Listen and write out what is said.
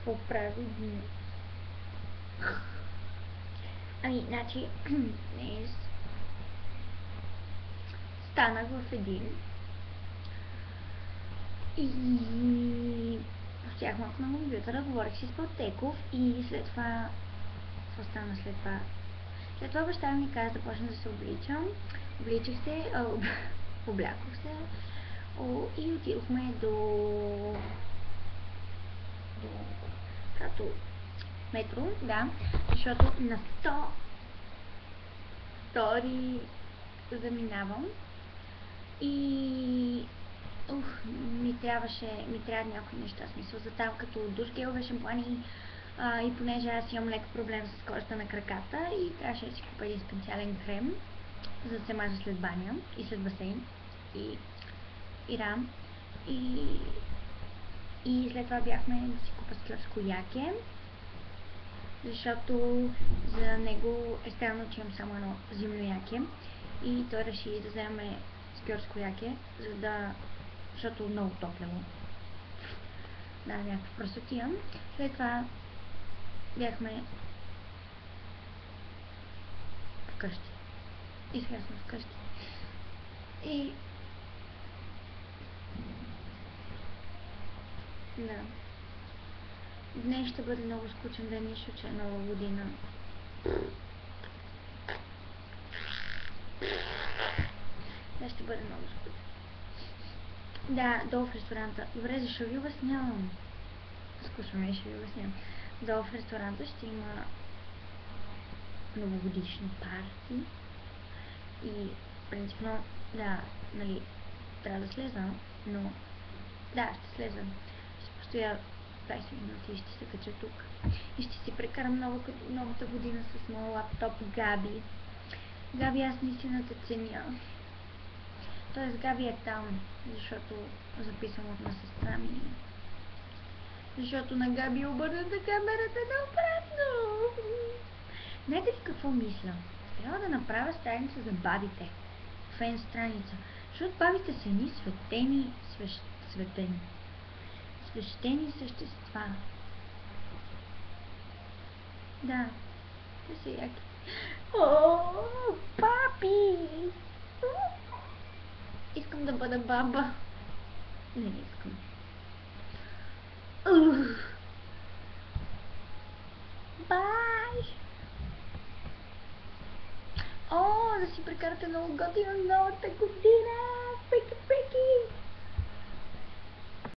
Какво прави днес? Значи, днес станах в един и стоях малко на компютъра, говорих си с Пълтеков и след това... Какво стана след това? След това баща ми каза да почна да се обличам. Обличах се, облякох се и отидохме до метро, да, защото на 102 заминавам и ми трябва някои неща, смисъл за там, като душ, гелове, шампуани и понеже аз имам лек проблем с кожата на краката и трябваше да си купя един специален крем, за да се мажа след баня и след басейн и рам и след това бяхме да си купа скьорско яке, защото за него е странно, че имам само едно зимно яке и той реши да вземе скьорско яке, защото е много топлено. Да, някаква просотия. След това бяхме вкъщи. И сега сме вкъщи. И... да. Днес ще бъде много скучен ден, защото че е нова година. Днес ще бъде много скучен. Да, долу в ресторанта. Добре, защо ви обяснявам? Скучно ми ще ви обяснявам. Долу в ресторанта ще има новогодишно парти. И принципно, да, нали, трябва да слеза, но да, ще слеза. Ще постоя 20 минути и ще се кача тук. И ще си прекарам новата година с моя лаптоп Габи. Габи, аз наистина те ценя. Тоест Габи е там, защото записвам от на сестра ми. Защото на Габи е обърната камерата наобратно. Знаете ли какво мисля? Трябва да направя страница за бабите. Фен страница. Защото бабите са едни свещени същества. Да, те са яки. О, папи! Искам да бъда баба. Не искам. Бай! О, да си прекарате много готино новата година!